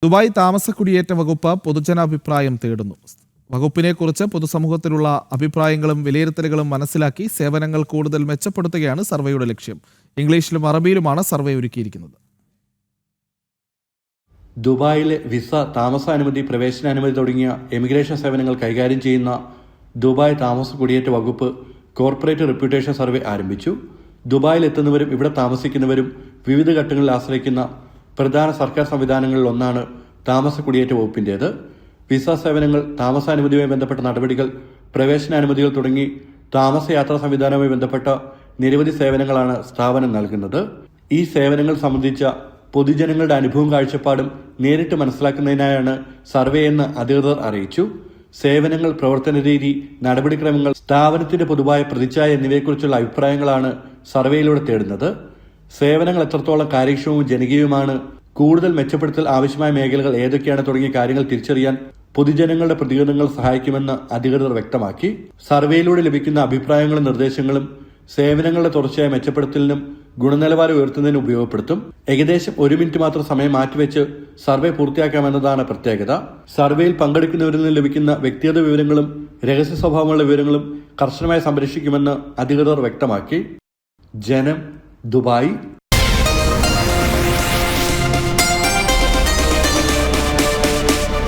Dubai താമസക്കുടിയേറ്റ വകുപ്പ് പൊതുജനാഭിപ്രായം തേടുന്നു. വകുപ്പിനെക്കുറിച്ച് പൊതുസമൂഹത്തിലുള്ള അഭിപ്രായങ്ങളും വിലയിരുത്തലുകളും മനസ്സിലാക്കി സേവനങ്ങൾ കൂടുതൽ മെച്ചപ്പെടുത്തുകയാണ് സർവേയുടെ ലക്ഷ്യം. ഇംഗ്ലീഷിലും അറബിയിലുമാണ് സർവേ ഒരുക്കിയിരിക്കുന്നത്. ദുബായിലെ വിസ, താമസാനുമതി, പ്രവേശനാനുമതി തുടങ്ങിയ എമിഗ്രേഷൻ സേവനങ്ങൾ കൈകാര്യം ചെയ്യുന്ന ദുബായ് താമസ കുടിയേറ്റ വകുപ്പ് കോർപ്പറേറ്റ് റെപ്യൂട്ടേഷൻ സർവേ ആരംഭിച്ചു. ദുബായിൽ എത്തുന്നവരും ഇവിടെ താമസിക്കുന്നവരും വിവിധ ഘട്ടങ്ങളിൽ ആശ്രയിക്കുന്ന പ്രധാന സർക്കാർ സംവിധാനങ്ങളിൽ ഒന്നാണ് താമസ കുടിയേറ്റ വകുപ്പിൻ്റേത്. വിസ സേവനങ്ങൾ, താമസാനുമതിയുമായി ബന്ധപ്പെട്ട നടപടികൾ, പ്രവേശനാനുമതികൾ തുടങ്ങി താമസയാത്രാ സംവിധാനവുമായി ബന്ധപ്പെട്ട നിരവധി സേവനങ്ങളാണ് സ്ഥാപനം നൽകുന്നത്. ഈ സേവനങ്ങൾ സംബന്ധിച്ച പൊതുജനങ്ങളുടെ അനുഭവം കാഴ്ചപ്പാടും നേരിട്ട് മനസ്സിലാക്കുന്നതിനായാണ് സർവേ എന്ന് അധികൃതർ അറിയിച്ചു. സേവനങ്ങൾ, പ്രവർത്തന രീതി, നടപടിക്രമങ്ങൾ, സ്ഥാപനത്തിന്റെ പൊതുവായ പ്രതിച്ഛായ എന്നിവയെക്കുറിച്ചുള്ള അഭിപ്രായങ്ങളാണ് സർവേയിലൂടെ തേടുന്നത്. സേവനങ്ങൾ എത്രത്തോളം കാര്യക്ഷമവും ജനകീയവുമാണ്, കൂടുതൽ മെച്ചപ്പെടുത്തൽ ആവശ്യമായ മേഖലകൾ ഏതൊക്കെയാണ് തുടങ്ങിയ കാര്യങ്ങൾ തിരിച്ചറിയാൻ പൊതുജനങ്ങളുടെ പ്രതികരണങ്ങൾ സഹായിക്കുമെന്ന് അധികൃതർ വ്യക്തമാക്കി. സർവേയിലൂടെ ലഭിക്കുന്ന അഭിപ്രായങ്ങളും നിർദ്ദേശങ്ങളും സേവനങ്ങളുടെ തുടർച്ചയായ മെച്ചപ്പെടുത്തലിനും ഗുണനിലവാരം ഉയർത്തുന്നതിന് ഉപയോഗപ്പെടുത്തും. ഏകദേശം 1 മിനിറ്റ് മാത്രം സമയം മാറ്റിവെച്ച് സർവേ പൂർത്തിയാക്കാമെന്നതാണ് പ്രത്യേകത. സർവേയിൽ പങ്കെടുക്കുന്നവരിൽ നിന്ന് ലഭിക്കുന്ന വ്യക്തിഗത വിവരങ്ങളും രഹസ്യ സ്വഭാവമുള്ള വിവരങ്ങളും കർശനമായി സംരക്ഷിക്കുമെന്ന് അധികൃതർ വ്യക്തമാക്കി. ജനം, ദുബായ്.